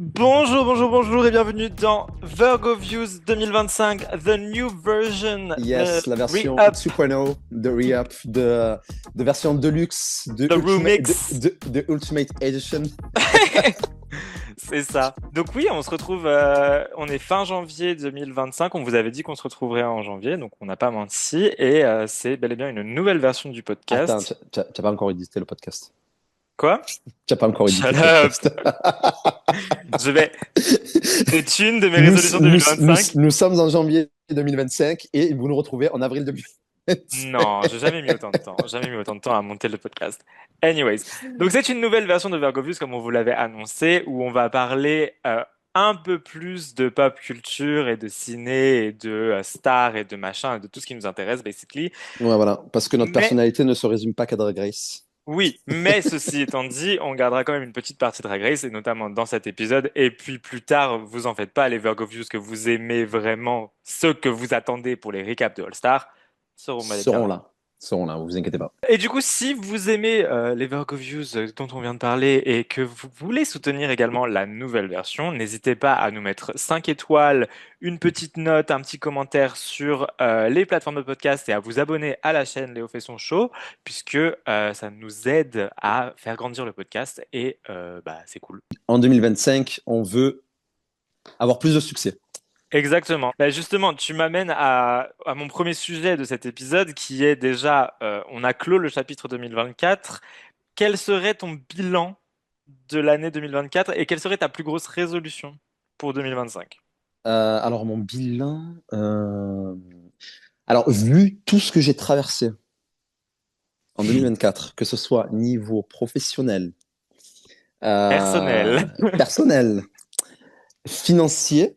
Bonjour, bonjour, bonjour et bienvenue dans Virgo Views 2025, the new version, the Yes, la version re-up, 2.0 de Re-Up, de version Deluxe, the remix. de Ultimate Edition. C'est ça. Donc oui, on se retrouve, on est fin janvier 2025, on vous avait dit qu'on se retrouverait en janvier, donc on n'a pas menti, et c'est bel et bien une nouvelle version du Attends, podcast. t'as pas encore édité le podcast. Quoi? T'as pas encore édité Shut le up! podcast. Je vais... C'est une de mes Nous, résolutions nous, nous, 2025. nous sommes en janvier 2025 et vous nous retrouvez en avril 2025. Non, j'ai jamais mis autant de temps. Jamais mis autant de temps à monter le podcast. Anyways, donc c'est une nouvelle version de Virgovius, comme on vous l'avait annoncé, où on va parler un peu plus de pop culture et de ciné et de stars et de machin et de tout ce qui nous intéresse, basically. Ouais, voilà, parce que notre Mais personnalité ne se résume pas qu'à Drag Race. oui, mais ceci étant dit, on gardera quand même une petite partie de Drag Race, et notamment dans cet épisode. Et puis plus tard, vous en faites pas, les Virgovius que vous aimez vraiment, ceux que vous attendez pour les recaps de All Star, seront bel et bien Seront là. là, seront là, vous inquiétez pas. Et du coup, si vous aimez les Virgo Views dont on vient de parler et que vous voulez soutenir également la nouvelle version, n'hésitez pas à nous mettre 5 étoiles, une petite note, un petit commentaire sur les plateformes de podcast et à vous abonner à la chaîne Léo fait son show, puisque ça nous aide à faire grandir le podcast et bah, c'est cool. En 2025, on veut avoir plus de succès. Exactement. Bah, justement, tu m'amènes à mon premier sujet de cet épisode qui est déjà, on a clos le chapitre 2024. Quel serait ton bilan de l'année 2024 et quelle serait ta plus grosse résolution pour 2025? Alors, mon bilan. Alors, vu tout ce que j'ai traversé en 2024, que ce soit niveau professionnel, Personnel. personnel, financier,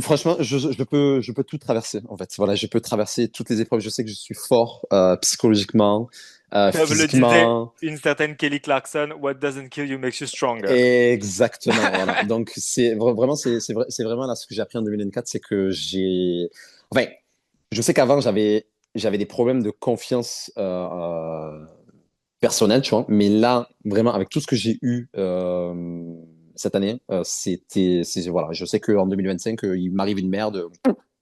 franchement, je peux tout traverser, en fait. Voilà, je peux traverser toutes les épreuves. Je sais que je suis fort psychologiquement, Comme le disait physiquement. une certaine Kelly Clarkson, What doesn't kill you makes you stronger. Exactement, voilà. Donc, vraiment, c'est vraiment là ce que j'ai appris en 2024, c'est que j'ai. Enfin, je sais qu'avant, j'avais des problèmes de confiance personnelle, tu vois. Mais là, vraiment, avec tout ce que j'ai eu cette année, voilà, je sais qu'en 2025, il m'arrive une merde,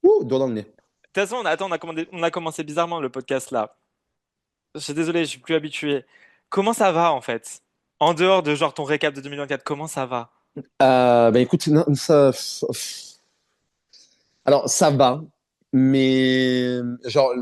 doigt dans le nez. De toute façon, attends, on a commencé bizarrement le podcast là. Je suis désolé, je suis plus habitué. Comment ça va en fait? En dehors de genre ton récap de 2024, comment ça va? Ben écoute, non, alors ça va, mais genre,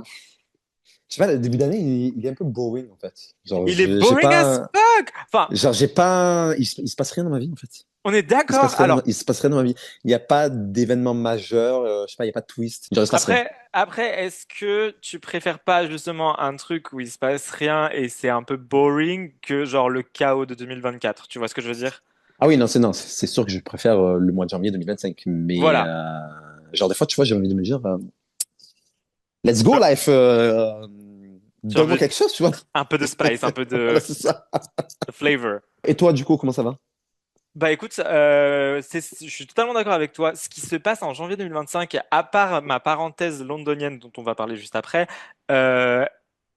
je sais pas, le début d'année, il est un peu boring en fait. Genre, Il est j'ai boring as pas, fuck! Enfin, genre, j'ai pas, il se passe rien dans ma vie en fait. on est d'accord. Alors, Il se passe rien dans ma vie. Il n'y a pas d'événement majeur, je sais pas, il n'y a pas de twist. Genre, il se passe rien. après, est-ce que tu préfères pas justement un truc où il se passe rien et c'est un peu boring que genre le chaos de 2024? Tu vois ce que je veux dire? Ah oui, non, c'est sûr que je préfère le mois de janvier 2025. Mais, Voilà. genre, des fois, tu vois, j'ai envie de me dire, let's go, Tu life, tu as donne-moi envie- quelque chose, tu vois. un peu de spice, un peu Voilà, de c'est ça. flavor. Et toi, du coup, comment ça va? Bah écoute, je suis totalement d'accord avec toi. Ce qui se passe en janvier 2025, à part ma parenthèse londonienne dont on va parler juste après, euh,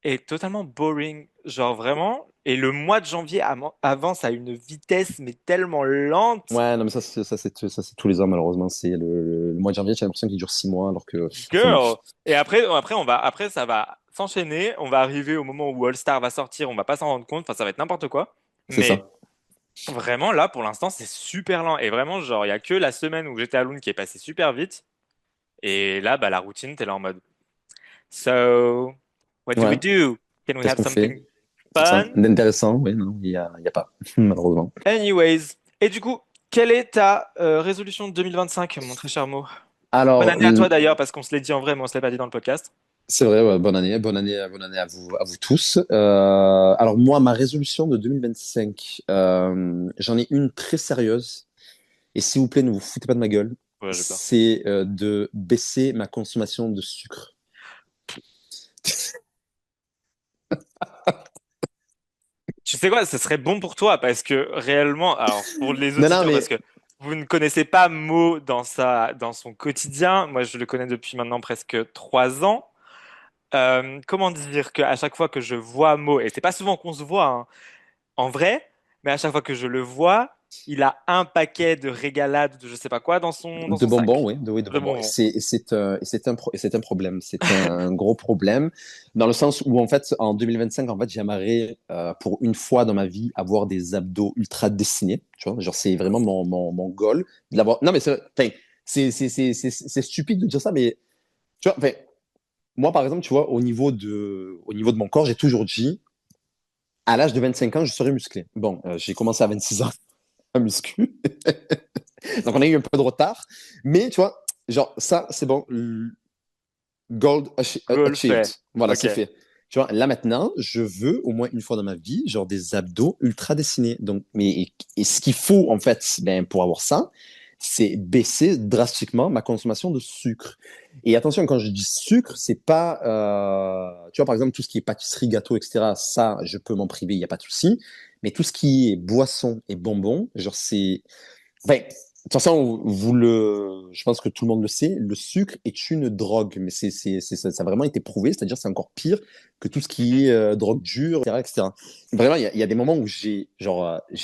est totalement boring. Genre vraiment. Et le mois de janvier avance à une vitesse mais tellement lente. Ouais, non, mais ça, c'est tous les ans, malheureusement. C'est le mois de janvier, j'ai l'impression qu'il dure 6 mois, alors que Girl. Et après ça va s'enchaîner. On va arriver au moment où All Star va sortir. On va pas s'en rendre compte. Enfin, ça va être n'importe quoi. c'est Mais ça. vraiment là, pour l'instant, c'est super lent. Et vraiment, genre, il y a que la semaine où j'étais à Londres qui est passée super vite. Et là, bah, la routine, t'es là en mode. So, what do we Ouais, do? Can we qu'est-ce have qu'on fait? something C'est ça. fun? D'intéressant, oui, non, il y a pas, malheureusement. Anyways. Et du coup, quelle est ta résolution de 2025, mon très cher Mo? Bonne Alors, année à toi d'ailleurs, parce qu'on se l'est dit en vrai, mais on se l'est pas dit dans le podcast. c'est vrai, ouais, bonne année à vous tous. Alors moi, ma résolution de 2025, j'en ai une très sérieuse. Et s'il vous plaît, ne vous foutez pas de ma gueule. Ouais, j'ai peur. C'est de baisser ma consommation de sucre. Tu sais quoi, ce serait bon pour toi parce que réellement, alors pour les Non, non, auditeurs, mais parce que vous ne connaissez pas Mo dans son quotidien, moi je le connais depuis maintenant presque 3 ans. Comment dire qu'à chaque fois que je vois Mo, et c'est pas souvent qu'on se voit hein, en vrai, mais à chaque fois que je le vois, il a un paquet de régalades de je sais pas quoi dans De son bonbons, sac. oui, oui, de De bonbons. bonbons. Et c'est un problème. C'est un gros problème dans le sens où, en fait, en 2025, en fait, j'aimerais, pour une fois dans ma vie, avoir des abdos ultra dessinés. Tu vois, genre, c'est vraiment mon goal. De l'avoir. Non, mais enfin, c'est stupide de dire ça, mais tu vois, enfin, moi, par exemple, tu vois, au niveau de mon corps, j'ai toujours dit, à l'âge de 25 ans, je serai musclé. Bon, j'ai commencé à 26 ans à muscu. Donc, on a eu un peu de retard. Mais, tu vois, genre, ça, c'est bon. Goal Achieved. fait. Voilà, Ok. c'est fait. Tu vois, là maintenant, je veux au moins une fois dans ma vie, genre des abdos ultra dessinés. Donc, et ce qu'il faut, en fait, ben, pour avoir ça, c'est baisser drastiquement ma consommation de sucre. Et attention, quand je dis sucre, c'est pas, tu vois, par exemple, tout ce qui est pâtisserie, gâteau, etc., ça, je peux m'en priver, il n'y a pas de souci. Mais tout ce qui est boisson et bonbons, genre, c'est, enfin, de toute façon, je pense que tout le monde le sait, le sucre est une drogue, mais ça a vraiment été prouvé, c'est-à-dire c'est encore pire que tout ce Mhm. qui est drogue dure, etc., etc. Vraiment, il y a des moments où j'ai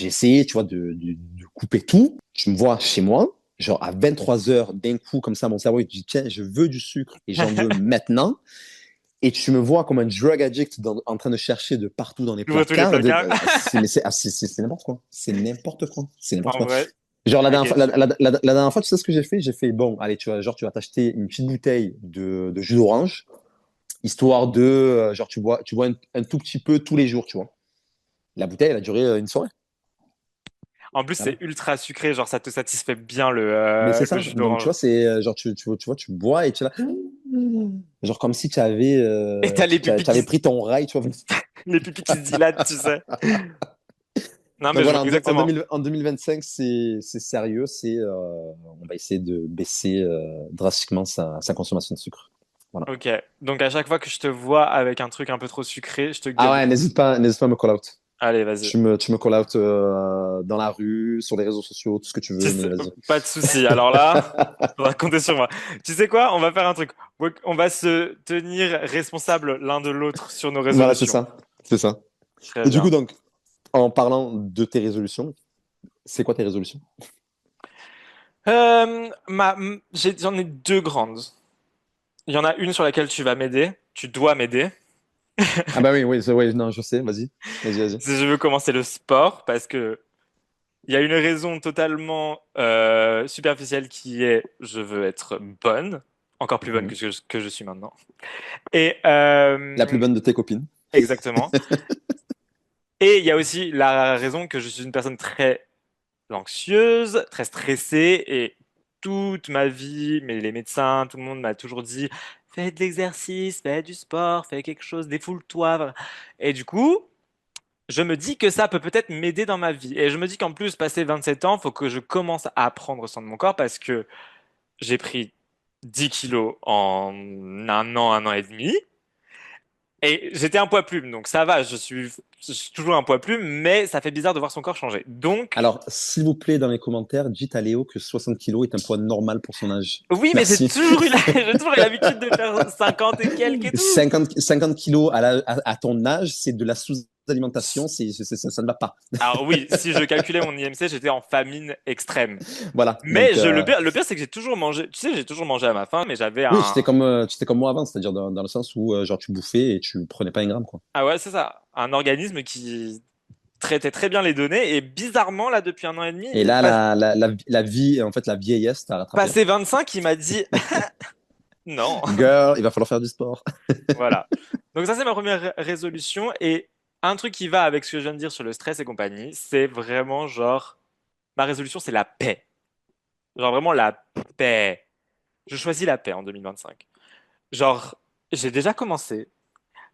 essayé, tu vois, de couper tout. Je me vois chez moi, genre à 23 heures, d'un coup, comme ça, mon cerveau, il dit, tiens, je veux du sucre et j'en veux maintenant. Et tu me vois comme un drug addict en train de chercher de partout dans les J'ouvre tous les placards. placards. C'est n'importe quoi. C'est n'importe quoi. C'est n'importe En quoi. vrai, Genre, I get you. la dernière fois, tu sais ce que j'ai fait? J'ai fait, bon, allez, tu vas t'acheter une petite bouteille de jus d'orange, histoire de, genre, tu bois un tout petit peu tous les jours, tu vois. La bouteille, elle a duré une soirée. En plus, c'est Voilà. ultra sucré, genre ça te satisfait bien Mais c'est le ça. jus Donc, tu d'orange. vois, c'est genre, tu vois, tu bois et tu es là. Genre, comme si Et t'as tu avais pris ton rail, tu vois. les pupilles qui se dilatent, tu sais. Non, Donc mais je vois voilà, exactement. en 2025, c'est sérieux. On va essayer de baisser drastiquement sa consommation de sucre. Voilà. Ok. Donc à chaque fois que je te vois avec un truc un peu trop sucré, je te Ah gueule. ouais, n'hésite pas à me call out. Allez, vas-y. Tu me call out dans la rue, sur les réseaux sociaux, tout ce que tu Tu veux, mais sais- vas-y. pas de souci. Alors là, faudra compter sur moi. Tu sais quoi? On va faire un truc. On va se tenir responsable l'un de l'autre sur nos Voilà, c'est résolutions. ça. C'est ça. Très Et du coup, bien. donc, en parlant de tes résolutions, c'est quoi tes résolutions? J'en ai deux grandes. Il y en a une sur laquelle tu vas m'aider. Tu dois m'aider. Ah bah oui, oui, ouais, non, je sais, vas-y. Vas-y, vas-y. Si je veux commencer le sport, parce que il y a une raison totalement superficielle qui est je veux être bonne, encore plus bonne Mhm. que je suis maintenant. Et La plus bonne de tes copines. exactement. Et il y a aussi la raison que je suis une personne très anxieuse, très stressée, et toute ma vie, mais les médecins, tout le monde m'a toujours dit, fais de l'exercice, fais du sport, fais quelque chose, défoule-toi. Voilà. Et du coup, je me dis que ça peut peut-être m'aider dans ma vie. Et je me dis qu'en plus, passé 27 ans, faut que je commence à prendre soin de mon corps parce que j'ai pris 10 kilos en un an et demi. Et j'étais un poids plume, donc ça va, je suis toujours un poids plume, mais ça fait bizarre de voir son corps changer. Donc, Alors, s'il vous plaît, dans les commentaires, dites à Léo que 60 kilos est un poids normal pour son âge. oui, mais Merci. j'ai toujours eu l'habitude de faire 50 et quelques et tout. 50 kilos à ton âge, c'est de la sous-alimentation, ça ne va pas. Alors oui, si je calculais mon IMC, j'étais en famine extrême. Voilà. Mais le pire, c'est que j'ai toujours mangé, tu sais, j'ai toujours mangé à ma faim, mais j'avais Oui, un, tu étais comme moi avant, c'est-à-dire dans le sens où genre tu bouffais et tu prenais pas un gramme, quoi. ah ouais, c'est ça, un organisme qui traitait très bien les données, et bizarrement, là, depuis un an et demi, Et là, la vie, en fait, la vieillesse t'a rattrapé. passé 25, il m'a dit non. Girl, il va falloir faire du sport. Voilà. Donc ça, c'est ma première résolution, et un truc qui va avec ce que je viens de dire sur le stress et compagnie, c'est vraiment genre, ma résolution, c'est la paix. Genre vraiment la paix. Je choisis la paix en 2025. Genre, j'ai déjà commencé.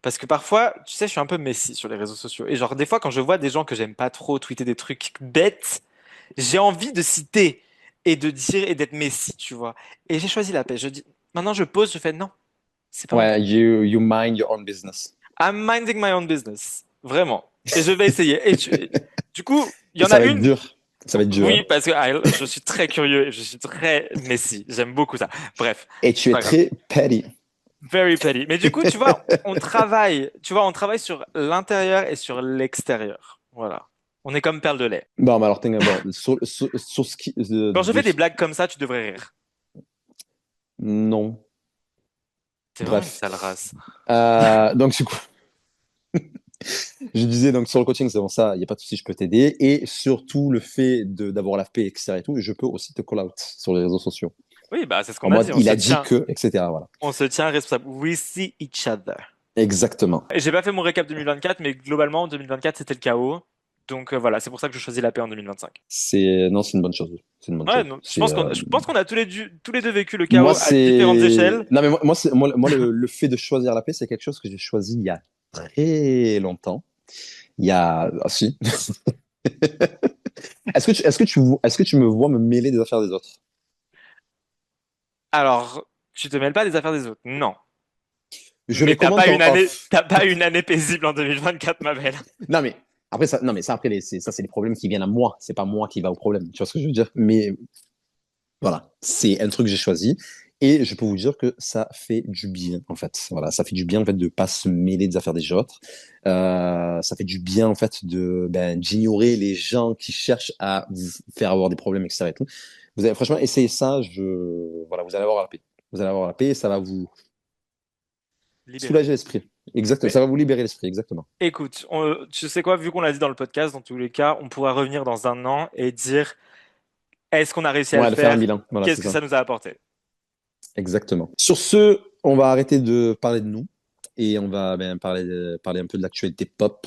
Parce que parfois, tu sais, je suis un peu messi sur les réseaux sociaux. Et genre, des fois, quand je vois des gens que j'aime pas trop tweeter des trucs bêtes, j'ai envie de citer et de dire et d'être messi, tu vois. Et j'ai choisi la paix. Je dis, maintenant, je pose, je fais non, c'est pas mon Ouais, temps. you mind your own business. I'm minding my own business. Vraiment. Et je vais essayer. Du coup, il y Et en ça a va être une. dur. Ça va être dur, Oui, hein. parce que je suis très curieux et je suis très messi. J'aime beaucoup ça. Bref, Et c'est tu es pas grave. très petty. Very petty. Mais du coup, tu vois, on travaille sur l'intérieur et sur l'extérieur. Voilà. On est comme perle de lait. Bon, mais alors, bon, sur ce qui. Quand je fais des blagues comme ça, tu devrais rire. Non. T'es vraiment une Bref. sale race. Donc, du coup, je disais, donc, sur le coaching, c'est bon, ça, il n'y a pas de souci, je peux t'aider. Et surtout, le fait d'avoir la paix, etc. et tout, je peux aussi te call out sur les réseaux sociaux. Oui, bah c'est ce En qu'on a mode, dit. il a dit que, etc. Voilà. On se tient responsable. We see each other. Exactement. Et j'ai pas fait mon récap 2024, mais globalement, 2024, c'était le chaos. Donc voilà, c'est pour ça que je choisis la paix en 2025. Non, c'est une bonne chose. C'est une bonne Ouais, chose. non, C'est, je pense qu'on a tous les deux vécu le moi, chaos à différentes c'est, échelles. non, mais moi, le fait de choisir la paix, c'est quelque chose que j'ai choisi il y a très longtemps. Il y a, ah, si. Est-ce que tu me vois me mêler des affaires des autres? Alors, tu te mêles pas des affaires des autres, non. Je Mais les commente en off. t'as pas une année paisible en 2024, ma belle. Non, mais après ça, non, mais ça, après, ça, c'est les problèmes qui viennent à moi. C'est pas moi qui va au problème. Tu vois ce que je veux dire? Mais voilà, c'est un truc que j'ai choisi. Et je peux vous dire que ça fait du bien, en fait. Voilà, ça fait du bien, en fait, de pas se mêler des affaires des autres. Ça fait du bien, en fait, d'ignorer les gens qui cherchent à vous faire avoir des problèmes, etc. et tout. Vous allez, franchement, essayez ça. Voilà, vous allez avoir la paix. Vous allez avoir la paix et ça va vous Libéré. soulager l'esprit. Exactement. Mais Ça va vous libérer l'esprit, exactement. écoute, tu sais quoi, vu qu'on l'a dit dans le podcast, dans tous les cas, on pourra revenir dans un an et dire est-ce qu'on a réussi à le Ouais, de faire un faire? bilan. Voilà, Qu'est-ce c'est que ça. ça nous a apporté? Exactement. Sur ce, on va arrêter de parler de nous et on va parler un peu de l'actualité pop.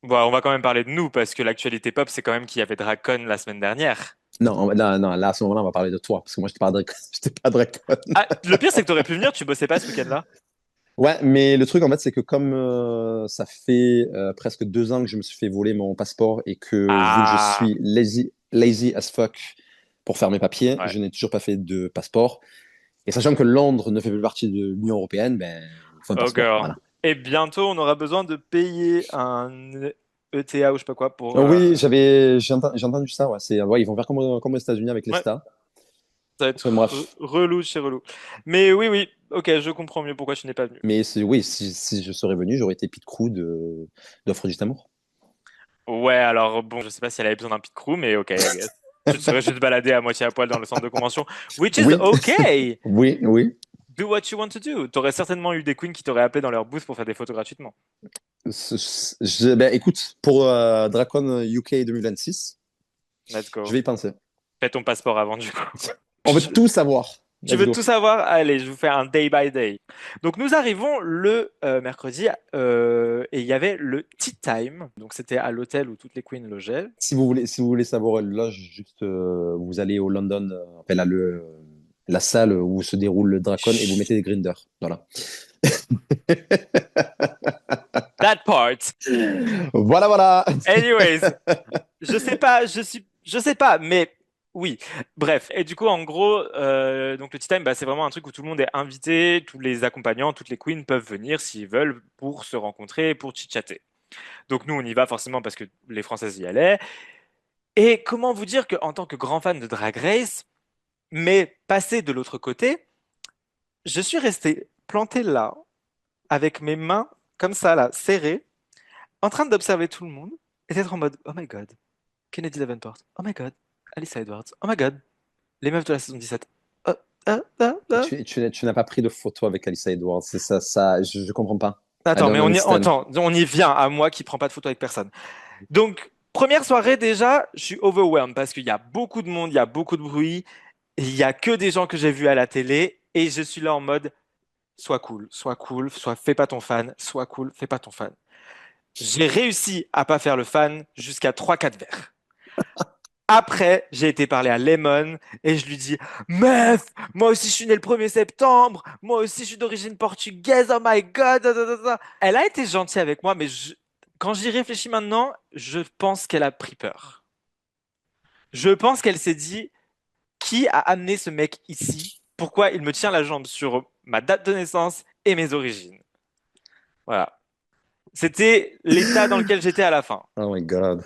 Bon, on va quand même parler de nous parce que l'actualité pop, c'est quand même qu'il y avait Dracon la semaine dernière. Non, non, là, à ce moment-là, on va parler de toi parce que moi, je n'étais pas Dracon. J'étais pas Dracon. Ah, le pire, c'est que t'aurais pu venir, tu bossais pas ce week-end-là. Ouais, mais le truc, en fait, c'est que comme ça fait presque 2 ans que je me suis fait voler mon passeport et que vu que je Ah, suis lazy as fuck pour faire mes papiers, ouais. je n'ai toujours pas fait de passeport. Et sachant que Londres ne fait plus partie de l'Union européenne, ben, il faut un Oh passeport. girl. Voilà. Et bientôt, on aura besoin de payer un ETA ou je sais pas quoi pour. Oui, j'ai entendu ça. Ouais, ouais, ils vont faire comme aux États-Unis avec Ouais, l'ESTA. ça va Enfin, être bref. relou chez relou. Mais oui, oui, ok, je comprends mieux pourquoi tu n'es pas venu. Mais oui, si je serais venu, j'aurais été Pete Crew d'Offre du Amour. Ouais, alors bon, je sais pas si elle avait besoin d'un pit crew, mais ok, I guess. Tu te serais juste baladé à moitié à poil dans le centre de convention, which is Oui, okay. oui, oui. Do what you want to do. T'aurais certainement eu des queens qui t'auraient appelé dans leur booth pour faire des photos gratuitement. Ben, écoute, pour Dracon UK 2026, Let's je go. vais y penser. Fais ton passeport avant, du coup. On veut tout savoir. Tu Let's veux tout go. savoir? Allez, je vous fais un day by day. Donc nous arrivons le mercredi et il y avait le tea time. Donc c'était à l'hôtel où toutes les queens logeaient. Si vous voulez savoir le loge, juste vous allez au London, enfin, la salle où se déroule le Dracon et vous Chut, mettez des grinders. Voilà. that part. Voilà, voilà. Anyways, je sais pas, mais oui. Bref, et du coup, en gros, donc le tea time, bah, c'est vraiment un truc où tout le monde est invité, tous les accompagnants, toutes les queens peuvent venir s'ils veulent pour se rencontrer, pour chit-chatter. Donc nous, on y va forcément parce que les Françaises y allaient. Et comment vous dire qu'en tant que grand fan de Drag Race, mais passé de l'autre côté, je suis resté planté là, avec mes mains comme ça, là, serrées, en train d'observer tout le monde, et d'être en mode, oh my god, Kennedy Davenport, oh my god, Alyssa Edwards, oh my god, les meufs de la saison 17. Oh, ah, ah, ah. Tu n'as pas pris de photo avec Alyssa Edwards. C'est ça, je comprends pas. I Attends, mais don't understand. on y vient à moi qui prends pas de photos avec personne. Donc, première soirée déjà, je suis overwhelmed parce qu'il y a beaucoup de monde, il y a beaucoup de bruit, il y a que des gens que j'ai vus à la télé, et je suis là en mode, sois cool, soit fais pas ton fan, sois cool, fais pas ton fan. J'ai réussi à pas faire le fan jusqu'à 3 4 verres. Après, j'ai été parler à Lemon et je lui dis, meuf, moi aussi je suis né le 1er septembre, moi aussi je suis d'origine portugaise, oh my god. Da, da, da, da. Elle a été gentille avec moi, mais quand j'y réfléchis maintenant, je pense qu'elle a pris peur. Je pense qu'elle s'est dit, qui a amené ce mec ici? Pourquoi il me tient la jambe sur ma date de naissance et mes origines? Voilà. C'était l'état dans lequel j'étais à la fin. Oh my God.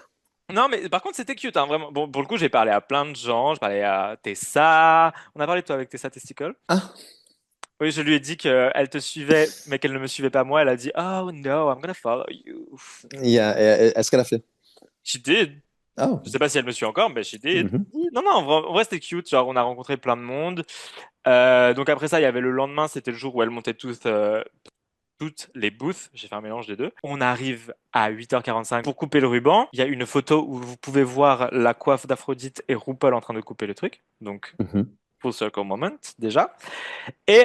Non, mais par contre, c'était cute, hein, vraiment. Bon, pour le coup, j'ai parlé à plein de gens. Je parlais à Tessa. On a parlé de toi avec Tessa Testicle. Ah, Oui, je lui ai dit qu'elle te suivait, mais qu'elle ne me suivait pas moi. Elle a dit, oh no, I'm gonna follow you. Est-ce qu'elle a fait? She did. Ah. Je sais pas si elle me suit encore, mais she did. Mhm, Oui, non, non, en vrai, c'était cute. Genre, on a rencontré plein de monde. Donc après ça, il y avait le lendemain, c'était le jour où elle montait toutes les booths. J'ai fait un mélange des deux. On arrive à 8h45 pour couper le ruban. Il y a une photo où vous pouvez voir la coiffe d'Aphrodite et RuPaul en train de couper le truc. Donc, mhm. full circle moment, déjà. Et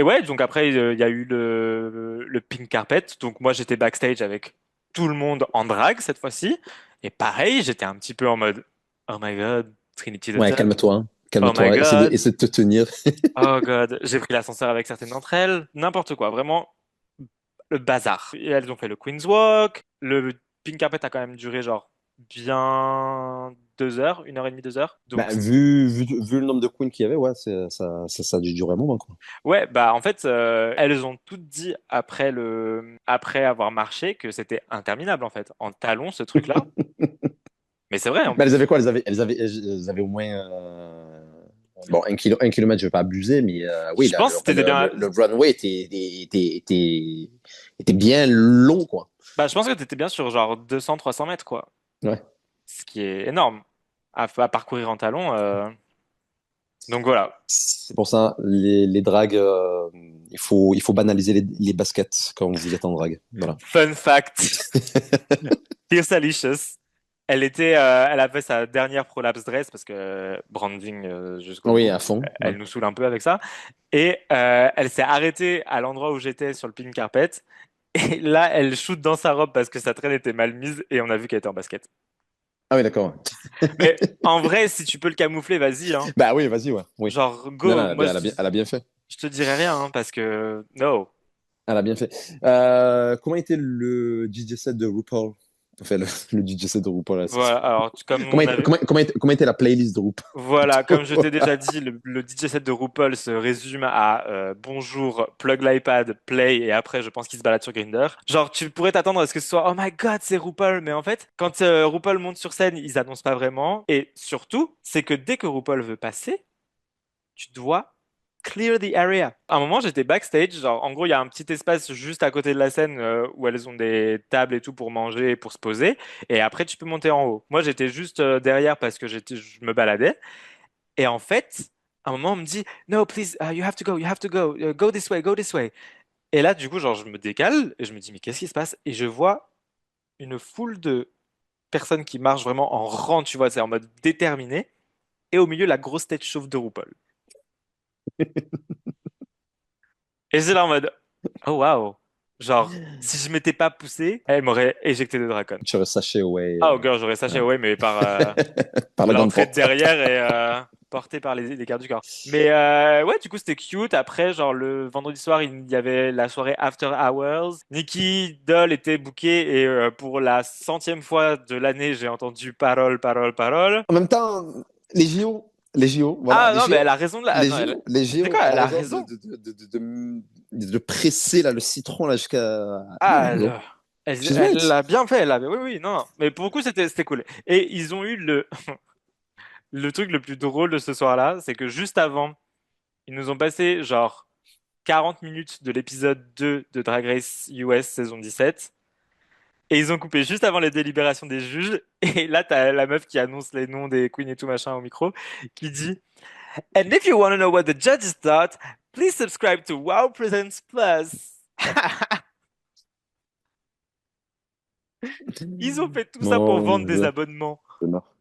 ouais, donc après, il y a eu le pink carpet. Donc moi, j'étais backstage avec tout le monde en drague cette fois-ci. Et pareil, j'étais un petit peu en mode, oh my god, Trinity the Ouais, Tuck. calme-toi, hein. Oh my Calme-toi. god. Essaie de te tenir. Oh god. J'ai pris l'ascenseur avec certaines d'entre elles. N'importe quoi. Vraiment, le bazar. Et elles ont fait le Queen's Walk. Le pink carpet a quand même duré genre bien 2 heures, 1h30, 2 heures. Bah, Donc vu le nombre de queens qu'il y avait, ouais, ça a dû durer un moment, quoi. ouais, bah en fait, elles ont toutes dit après avoir marché que c'était interminable en fait, en talons ce truc-là. Mais c'est vrai en Bah, elles plus. avaient quoi? Elles avaient au moins. Bon, 1 kilomètre, je vais pas abuser, mais oui, Je pense que c'était bien. le runway était bien long, quoi. Bah, je pense que t'étais bien sur genre 200, 300 mètres quoi, Ouais. ce qui est énorme à parcourir en talons. Donc voilà. C'est pour ça, les dragues, il faut banaliser les baskets quand vous êtes en drague. Voilà. Fun fact, Fierce Alicious, elle avait sa dernière prolapse dress parce que branding jusqu'au Oui, bout. à fond. Ouais. Elle nous saoule un peu avec ça. Et elle s'est arrêtée à l'endroit où j'étais sur le pink carpet. Et là, elle shoot dans sa robe parce que sa traîne était mal mise et on a vu qu'elle était en basket. Ah oui, d'accord. Mais en vrai, si tu peux le camoufler, vas-y, hein. Bah oui, vas-y, ouais. Oui. Genre, Non, non, go. Moi, elle a bien fait. je te dirais rien, hein, parce que no. Elle a bien fait. Comment était le DJ set de RuPaul? Enfin, le DJ set de RuPaul à la session. Voilà. Alors, comme Comment, on avait, comment était la playlist de RuPaul? voilà, comme je t'ai déjà dit, le DJ set de RuPaul se résume à bonjour, plug l'iPad, play, et après, je pense qu'il se balade sur Grindr. Genre, tu pourrais t'attendre à ce que ce soit oh my god, c'est RuPaul, mais en fait, quand RuPaul monte sur scène, ils annoncent pas vraiment. Et surtout, c'est que dès que RuPaul veut passer, tu dois clear the area. À un moment, j'étais backstage, genre, en gros, il y a un petit espace juste à côté de la scène où elles ont des tables et tout pour manger et pour se poser. Et après, tu peux monter en haut. Moi, j'étais juste derrière parce que je me baladais. Et en fait, à un moment, on me dit, no, please, you have to go, go this way, go this way. Et là, du coup, genre, je me décale et je me dis, mais qu'est-ce qui se passe? Et je vois une foule de personnes qui marchent vraiment en rang, tu vois, c'est en mode déterminé. Et au milieu, la grosse tête chauve de RuPaul. Et j'étais là en mode, oh waouh. Genre, si je m'étais pas poussé, elle m'aurait éjecté de Dracon. Tu aurais sachet away. Ah, oh girl, j'aurais saché, Ouais. ouais, mais par Par la grande l'entrée de porte. derrière et porté par les gardes du corps. Mais ouais, du coup, c'était cute. Après, genre, le vendredi soir, il y avait la soirée After Hours. Nikki Doll était bookée et pour la centième fois de l'année, j'ai entendu parole, parole, parole. En même temps, les JO, voilà, Ah les non, mais elle JO, a raison de la... les Attends, JO, les c'est JO, quoi? elle Elle a a raison raison. de presser là, le citron là, jusqu'à. Ah, Non, go. She's elle right. l'a bien fait, elle avait. Oui, oui, non, non. Mais pour le coup, c'était cool. Et ils ont eu le truc le plus drôle de ce soir-là, c'est que juste avant, ils nous ont passé genre 40 minutes de l'épisode 2 de Drag Race US saison 17. Et ils ont coupé juste avant les délibérations des juges. Et là, t'as la meuf qui annonce les noms des queens et tout machin au micro, qui dit And if you want to know what the judges thought, please subscribe to Wow Presents Plus. Ils ont fait tout ça pour Mon vendre des Dieu, abonnements. je meurs.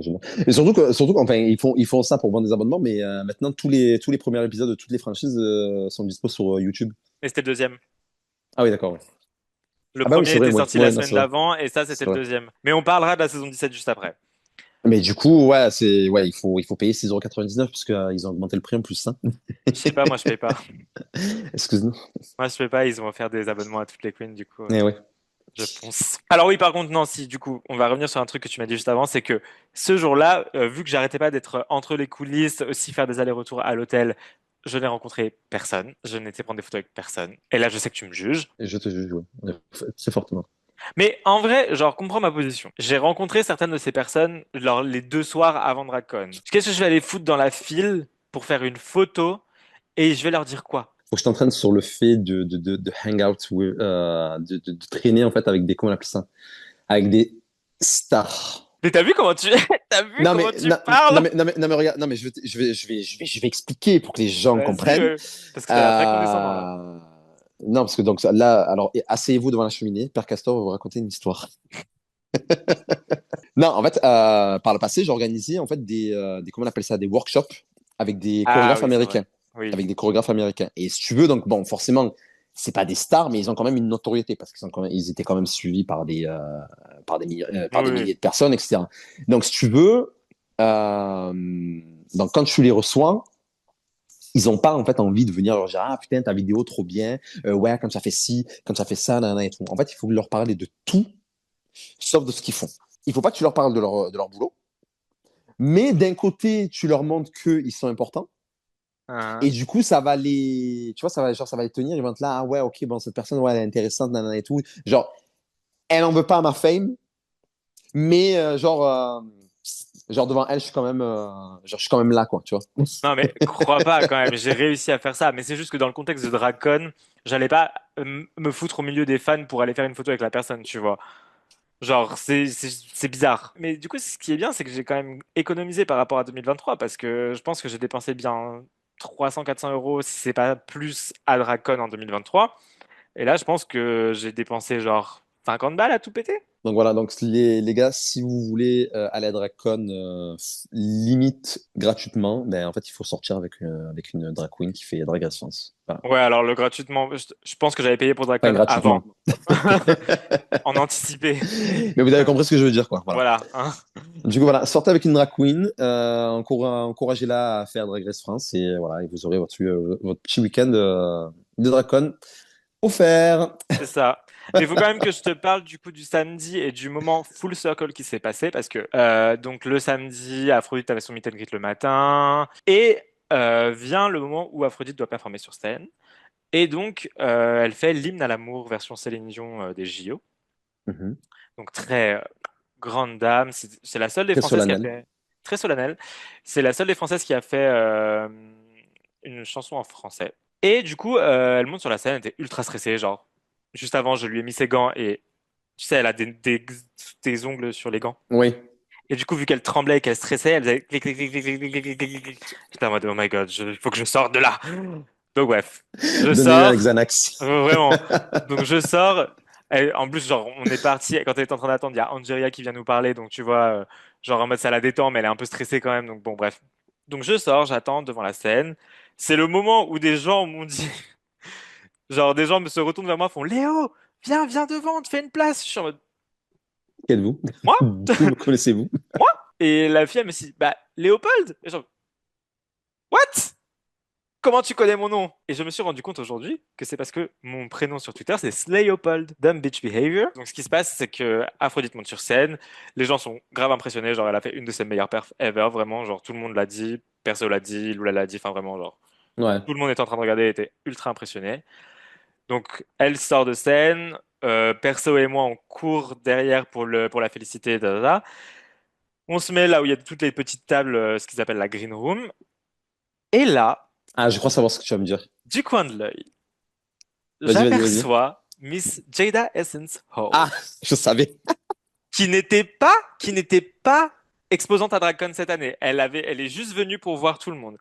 Je meurs. Et surtout enfin, ils font ça pour vendre des abonnements, mais maintenant, tous les premiers épisodes de toutes les franchises sont dispo sur YouTube. Mais c'était le deuxième. Ah oui, d'accord. Ouais. Le Ah bah oui, premier c'est vrai, était ouais, sorti la ouais, non, semaine c'est vrai. d'avant et ça, c'était C'est le vrai. deuxième. Mais on parlera de la saison 17 juste après. Mais du coup, ouais, il faut payer 6,99 € parce qu'ils ont augmenté le prix en plus, hein. Je sais pas, moi je paye pas. Excuse-nous. Moi je paye pas, ils ont offert des abonnements à toutes les queens, du coup, Eh ouais. je pense. Alors oui, par contre, non, si, du coup, on va revenir sur un truc que tu m'as dit juste avant, c'est que ce jour-là, vu que j'arrêtais pas d'être entre les coulisses, aussi faire des allers-retours à l'hôtel, je n'ai rencontré personne, je n'étais prendre des photos avec personne. Et là, je sais que tu me juges. Et je te juge, ouais. C'est fortement. Mais en vrai, genre, comprends ma position. J'ai rencontré certaines de ces personnes les 2 soirs avant DragCon. Qu'est-ce que je vais aller foutre dans la file pour faire une photo Et je vais leur dire quoi? Faut que je t'entraîne sur le fait de hang out, de traîner en fait avec des, comment on appelle ça? Avec des stars. Mais t'as vu comment tu, t'as vu Non comment mais, tu non, non, parles? mais, non, mais, non, mais regarde, non mais je vais expliquer pour que les gens Vas-y, comprennent. parce que t'as l'air très condescendant là. Non, parce que donc là, alors asseyez-vous devant la cheminée, Père Castor va vous raconter une histoire. Non, en fait, par le passé, j'ai organisé en fait comment on appelle ça, des workshops avec des Ah chorégraphes oui, c'est vrai. américains, Oui. avec des chorégraphes américains. Et si tu veux, donc bon, forcément, c'est pas des stars, mais ils ont quand même une notoriété parce ils étaient quand même suivis par des Oui. milliers de personnes, etc. Donc, si tu veux, euh, donc quand tu les reçois, ils ont pas en fait envie de venir leur dire ah putain ta vidéo trop bien, ouais comme ça fait ci, comme ça fait ça, nanana et tout. En fait, il faut leur parler de tout sauf de ce qu'ils font. Il faut pas que tu leur parles de leur boulot, mais d'un côté, tu leur montres qu'ils sont importants. Et Hein. du coup, ça va les, tu vois, ça va les tenir. Ils vont être là, ah ouais, ok, bon, cette personne, ouais, elle est intéressante, nanana et tout. Genre, elle en veut pas à ma fame, mais genre devant elle, je suis quand même là, quoi, tu vois. Non, mais crois pas quand même, j'ai réussi à faire ça. Mais c'est juste que dans le contexte de Dracon, j'allais pas me foutre au milieu des fans pour aller faire une photo avec la personne, tu vois. Genre, c'est bizarre. Mais du coup, ce qui est bien, c'est que j'ai quand même économisé par rapport à 2023 parce que je pense que j'ai dépensé bien 300-400 euros, si c'est pas plus, à Dracon en 2023. Et là, je pense que j'ai dépensé genre 50 balles à tout péter. Donc voilà, donc les gars, si vous voulez aller à DragCon limite gratuitement, ben en fait, il faut sortir avec une drag queen qui fait Drag Race France. Voilà. Ouais, alors le gratuitement, je pense que j'avais payé pour Enfin, Dracon avant, gratuitement. en anticipé. Mais vous avez compris ce que je veux dire, quoi. Voilà. Voilà, hein. Du coup, voilà, sortez avec une drag queen, encouragez-la à faire Drag Race France et voilà, et vous aurez votre petit week-end de DragCon offert. C'est ça. Mais il faut quand même que je te parle du coup du samedi et du moment full circle qui s'est passé parce que donc le samedi, Aphrodite avait son meet and greet le matin et vient le moment où Aphrodite doit performer sur scène et donc elle fait l'hymne à l'amour version Céline Dion des JO. Mhm. Donc très grande dame. C'est la seule des Très Françaises qui a solennel. fait très solennelle. C'est la seule des Françaises qui a fait une chanson en français. Et du coup, elle monte sur la scène, elle était ultra stressée, genre juste avant, je lui ai mis ses gants et tu sais, elle a des ongles sur les gants. Oui. Et du coup, vu qu'elle tremblait et qu'elle stressait, elle faisait clic, clic, clic, clic, clic, clic, clic, clic, clic. J'étais en mode, oh my god, il faut que je sorte de là. Donc, bref, je Donnez-lui un sors, Xanax. vraiment. Donc, je sors. En plus, genre, on est parti, quand elle est en train d'attendre, il y a Angeria qui vient nous parler. Donc, tu vois, genre, en mode, ça la détend, mais elle est un peu stressée quand même. Donc, bon, bref. Donc, je sors, j'attends devant la scène. C'est le moment où des gens m'ont dit, genre, des gens se retournent vers moi, font, Léo, viens devant, on te fait une place. Je suis en mode, Qui êtes-vous? moi? D'où me connaissez-vous? Moi? Et la fille, elle me dit, bah, Léopold? Et genre, what? Comment tu connais mon nom? Et je me suis rendu compte aujourd'hui que c'est parce que mon prénom sur Twitter, c'est Slayopold, Dumb Bitch Behavior. Donc, ce qui se passe, c'est que Aphrodite monte sur scène. Les gens sont grave impressionnés. Genre, elle a fait une de ses meilleures perfs ever, vraiment. Genre, tout le monde l'a dit. Perso l'a dit. Lula l'a dit. Enfin, vraiment, genre, Ouais. tout le monde était en train de regarder et était ultra impressionné. Donc, elle sort de scène. Perso et moi, on court derrière pour la féliciter. Da, da, da. On se met là où il y a toutes les petites tables, ce qu'ils appellent la green room. Et là, Ah, je crois savoir ce que tu vas me dire. du coin de l'œil, Vas-y. j'aperçois Miss Jada Essence Ah, Hall, je savais. qui n'était pas exposante à DragCon cette année. Elle est juste venue pour voir tout le monde.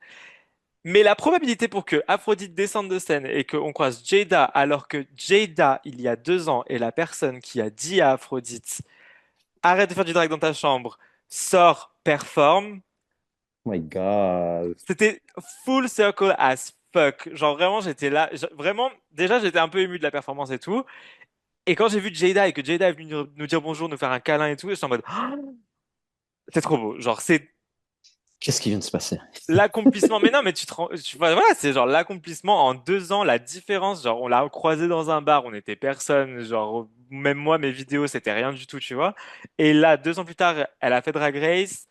Mais la probabilité pour que Aphrodite descende de scène et qu'on croise Jada, alors que Jada, il y a 2 ans, est la personne qui a dit à Aphrodite, arrête de faire du drag dans ta chambre, sors, performe. Oh my God. C'était full circle as fuck. Genre vraiment, j'étais là. Vraiment, déjà, j'étais un peu ému de la performance et tout. Et quand j'ai vu Jada et que Jada est venue nous dire bonjour, nous faire un câlin et tout, j'étais en mode, oh, c'est trop beau. Genre, c'est Qu'est-ce qui vient de se passer? l'accomplissement. Mais non, mais voilà, c'est genre l'accomplissement en 2 ans, la différence. Genre, on l'a croisé dans un bar, on était personne. Genre, même moi, mes vidéos, c'était rien du tout, tu vois. Et là, 2 ans plus tard, elle a fait Drag Race.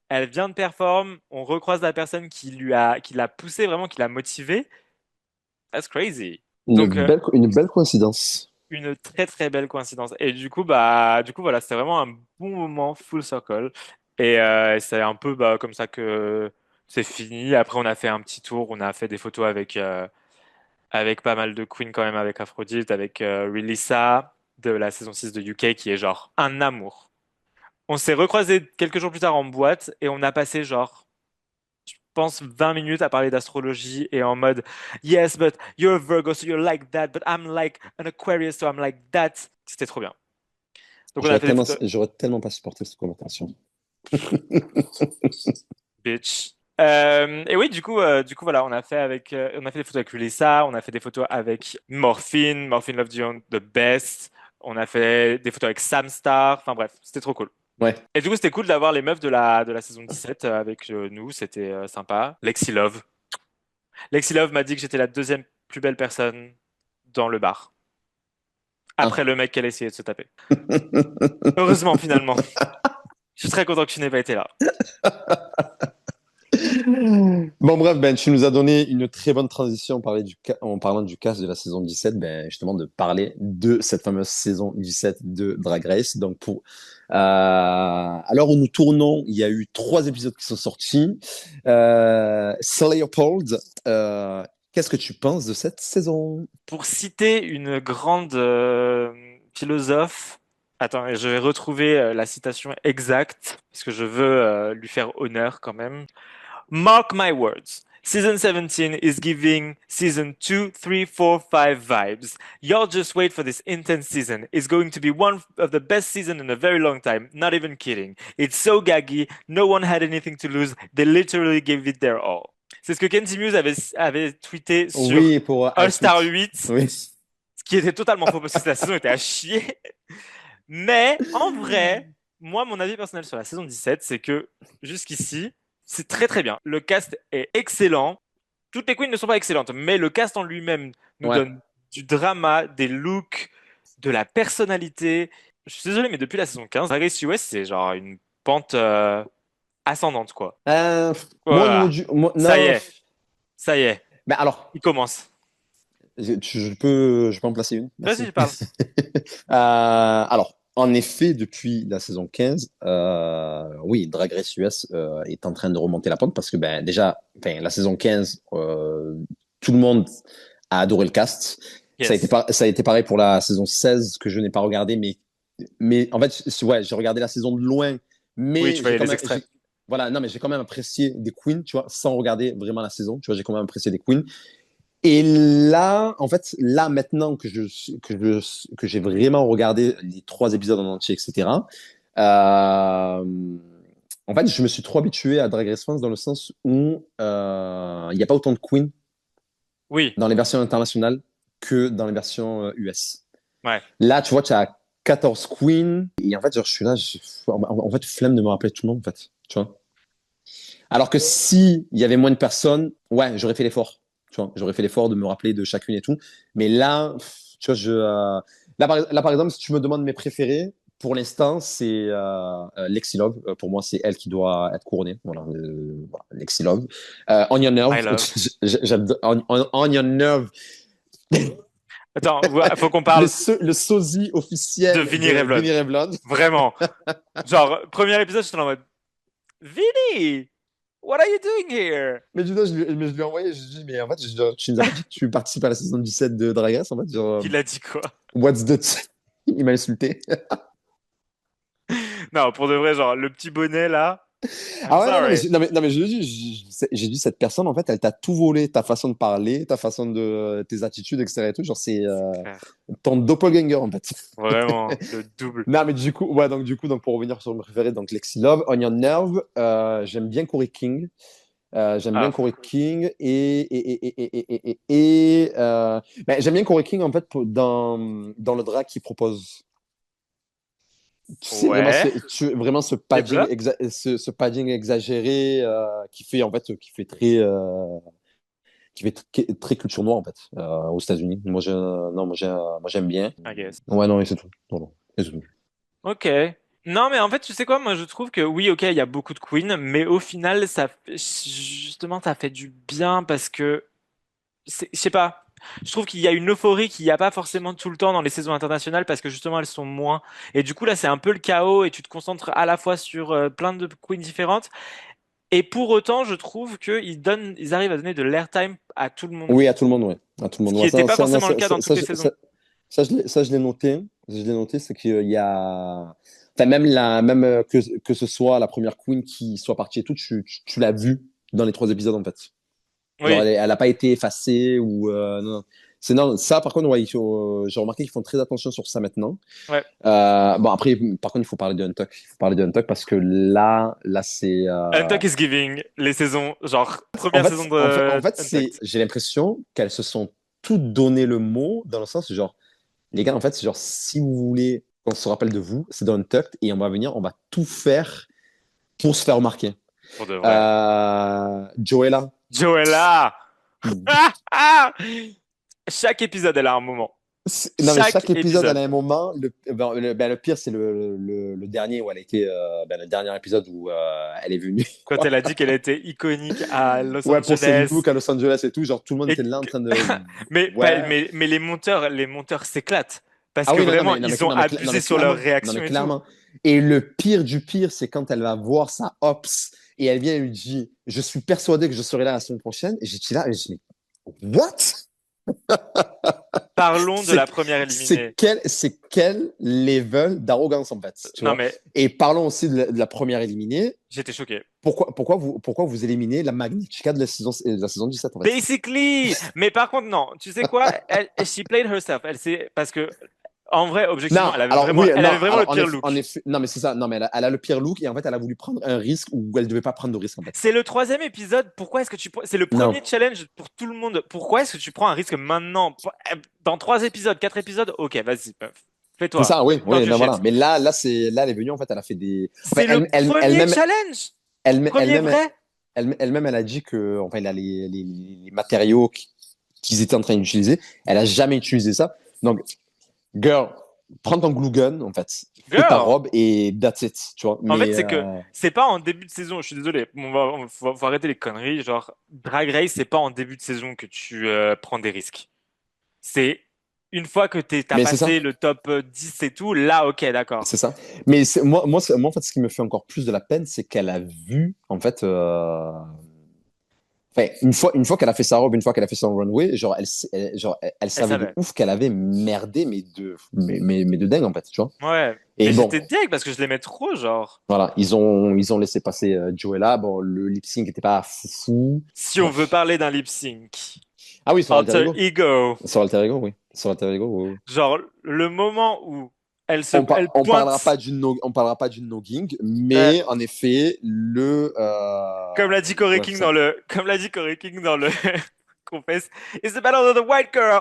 Elle vient de perform, on recroise la personne qui l'a poussée vraiment, qui l'a motivée. That's crazy. Donc Une belle coïncidence. une très très belle coïncidence. Et du coup voilà, c'était vraiment un bon moment full circle. Et c'est un peu bah, comme ça que c'est fini. Après, on a fait un petit tour, on a fait des photos avec pas mal de queens quand même, avec Aphrodite, avec Relissa de la saison 6 de UK qui est genre un amour. On s'est recroisés quelques jours plus tard en boîte et on a passé genre, je pense, 20 minutes à parler d'astrologie et en mode Yes, but you're a Virgo, so you're like that, but I'm like an Aquarius, so I'm like that. C'était trop bien. Donc on a fait des photos, J'aurais tellement pas supporté cette conversation. bitch. Et oui, du coup, voilà, on a fait des photos avec Relissa, on a fait des photos avec Morphine, Morphine Love Dion, The Best, on a fait des photos avec Sam Star, enfin bref, c'était trop cool. Ouais. Et du coup, c'était cool d'avoir les meufs de la saison 17 avec nous, c'était sympa. Lexi Love. Lexi Love m'a dit que j'étais la deuxième plus belle personne dans le bar, après Ah. le mec qu'elle essayait de se taper. Heureusement, finalement. Je suis très content que tu n'aies pas été là. Bon, bref, ben, tu nous as donné une très bonne transition en parlant du cast de la saison 17, ben, justement, de parler de cette fameuse saison 17 de Drag Race. Donc, à l'heure où nous tournons, il y a eu 3 épisodes qui sont sortis. Leopold, qu'est-ce que tu penses de cette saison? Pour citer une grande philosophe, attends, je vais retrouver la citation exacte, parce que je veux lui faire honneur quand même. Mark my words. Season 17 is giving season 2, 3, 4, 5 vibes. Y'all just wait for this intense season. It's going to be one of the best seasons in a very long time. Not even kidding. It's so gaggy. No one had anything to lose. They literally gave it their all. C'est ce que Kenzie Muse avait tweeté sur Oui, pour All Star iQuit. 8, Oui. ce qui était totalement faux parce que la saison était à chier. Mais en vrai, moi, mon avis personnel sur la saison 17, c'est que jusqu'ici, c'est très très bien. Le cast est excellent. Toutes les queens ne sont pas excellentes, mais le cast en lui-même nous Ouais. donne du drama, des looks, de la personnalité. Je suis désolé, mais depuis la saison 15, Drag Race US, c'est genre une pente ascendante, quoi. Euh, Moi, au niveau Voilà. Ça y non. est, ça y est, Ben alors, il commence. je peux en placer une, merci. Vas-y, parle. Alors, en effet, depuis la saison 15, oui, Drag Race US est en train de remonter la pente parce que ben, déjà, enfin, la saison 15, tout le monde a adoré le cast. Yes. Ça a été pareil pour la saison 16 que je n'ai pas regardé, mais en fait, ouais, j'ai regardé la saison de loin, Oui, mais tu voyais les extraits. voilà, non, mais j'ai quand même apprécié des queens, tu vois, sans regarder vraiment la saison, tu vois, j'ai quand même apprécié des queens. Et là, en fait, là maintenant que j'ai vraiment regardé les 3 épisodes en entier, etc. En fait, je me suis trop habitué à Drag Race France dans le sens où il n'y a pas autant de queens Oui, dans les versions internationales que dans les versions US. ouais. Là, tu vois, tu as 14 queens et en fait, genre, je suis là, en fait, flemme de me rappeler tout le monde, en fait, tu vois. Alors que si il y avait moins de personnes, ouais, j'aurais fait l'effort. Tu vois, j'aurais fait l'effort de me rappeler de chacune et tout. Mais là, tu vois, là, par exemple, si tu me demandes mes préférés, pour l'instant, c'est Lexi Love. Pour moi, c'est elle qui doit être couronnée. Voilà, Lexi Love. Onion I Nerve. love. J'adore Onion Nerve. Attends, faut qu'on parle Le sosie de officiel Vinny de Revlon. Vinny Revlon. Vraiment. Genre, premier épisode, j'étais en mode Vinny, what are you doing here? Mais du coup, je lui ai envoyé, je lui ai dit, mais en fait, tu nous as pas dit que tu participes à la saison 17 de Drag Race, en fait, genre, Il a dit quoi? what's the... Il m'a insulté. Non, pour de vrai, genre, le petit bonnet là, I'm Ah ouais, non, non, mais, sorry. non, mais je lui ai dit, j'ai dit, cette personne, en fait, elle t'a tout volé, ta façon de parler, ta façon de, tes attitudes, etc. Et tout, genre, c'est C'est clair. ton doppelganger, en fait. Vraiment, le double. Non, mais du coup, ouais, donc pour revenir sur mes préférés, donc Lexi Love, Onion Nerve, j'aime bien Corey King. J'aime bien Ah, Corey King ben, j'aime bien Corey King en fait dans le drag qu'il propose. Tu sais vraiment ouais, vraiment développe. ce padding exagéré qui fait en fait qui fait très culture noire en fait aux États-Unis. Moi j'aime bien. I guess. Ouais non et c'est tout. Non, non, et c'est tout. Ok. Non, mais en fait, tu sais quoi, moi je trouve que oui, ok, il y a beaucoup de queens, mais au final, justement, ça fait du bien parce que je sais pas. Je trouve qu'il y a une euphorie qu'il n'y a pas forcément tout le temps dans les saisons internationales parce que justement elles sont moins. Et du coup là c'est un peu le chaos et tu te concentres à la fois sur plein de queens différentes. Et pour autant, je trouve ils arrivent à donner de l'airtime à tout le monde. Oui, à tout le monde, ouais. À tout le Ce monde. qui Ouais, n'était pas forcément le cas dans toutes les ça, saisons. ça, je l'ai noté. Je l'ai noté, c'est qu'il y a. Enfin, même que ce soit la première Queen qui soit partie et tout, tu l'as vu dans les 3 épisodes, en fait. Genre, Oui, elle a pas été effacée ou. Non, non. Non, ça, par contre, ouais, j'ai remarqué qu'ils font très attention sur ça maintenant. ouais. Bon, après, par contre, il faut parler de Untuck. Il faut parler de Untuck parce que là, c'est. Untucked is Giving, les saisons, genre En première saison fait, de c'est, Untucked. j'ai l'impression qu'elles se sont toutes donné le mot dans le sens, genre, les gars, en fait, c'est genre, si vous voulez qu'on se rappelle de vous, c'est dans Untucked et on va venir, on va tout faire pour se faire remarquer. Pour de vrai. Joella. Joella! Ah, ah. Chaque épisode, elle a un moment. Non, mais Chaque chaque épisode, elle épisode. a un moment. Le pire, c'est le dernier où elle était. Le dernier épisode où elle est venue. Quand elle a dit qu'elle était iconique à Los Ouais, pour ses Angeles. looks à Los Angeles et tout. Genre, tout le monde Et était là en train de. Ouais. mais les monteurs s'éclatent. Parce Ah que oui, non, vraiment, ils ont non, abusé mais sur leur clairement. Non, réaction mais et tout. clairement. Et le pire du pire, c'est quand elle va voir sa Ops et elle vient et lui dit je suis persuadée que je serai là la semaine prochaine. Et j'étais là et je dis what? Parlons de la première éliminée. C'est quel level d'arrogance en fait, tu Non, vois? mais Et parlons aussi de la première éliminée. j'étais choqué. Pourquoi vous éliminez la Magnifica de la saison 17 en fait? Basically! Mais par contre, non. Tu sais quoi? She played herself. Parce que, en vrai, objectivement, Non, alors oui, elle non, avait vraiment le alors pire en look. effet, non, mais c'est ça, non, mais elle a le pire look et en fait, elle a voulu prendre un risque où elle devait pas prendre de risque en fait. C'est le troisième épisode. Pourquoi est-ce que c'est le Non, premier challenge pour tout le monde. Pourquoi est-ce que tu prends un risque maintenant? Dans 3 épisodes, 4 épisodes? Ok, vas-y, meuf. c'est Fais-toi. ça, oui, Talk oui, your non, voilà. shit. Mais là, elle est venue en fait, elle a fait des, enfin, C'est le premier challenge. Premier elle-même, vrai. elle-même, elle a dit que, enfin, il a les matériaux qu'ils étaient en train d'utiliser. Elle a jamais utilisé ça. Donc, girl, prends ton glue gun, en fait, fais ta Girl. robe et that's it, tu vois. En fait, Mais c'est que c'est pas en début de saison. Je suis désolé. Faut arrêter les conneries. Genre, Drag Race, c'est pas en début de saison que tu prends des risques. C'est une fois que t'as mais c'est ça, passé le top 10 et tout, là, ok, d'accord. c'est ça. Mais moi, en fait, ce qui me fait encore plus de la peine, c'est qu'elle a vu, en fait, enfin, une fois qu'elle a fait sa robe, une fois qu'elle a fait son runway, genre, elle Elle savait de savait. ouf qu'elle avait merdé, mais de dingue, en fait, tu vois. Ouais. Et Mais bon, j'étais deg parce que je l'aimais trop, genre. voilà, ils ont laissé passer Joella. Bon, le lip sync n'était pas fou. Si on veut parler d'un lip sync, Ah oui, sur Alter Alter Ego. Ego, Sur Alter Ego, oui. Sur Alter Ego, oui, oui. genre le moment où elle On parlera pointe, pas on parlera pas d'une nogging, euh, mais en effet, ouais, c'est ça. comme l'a dit Corey King dans le Confess, It's the battle of the white girl.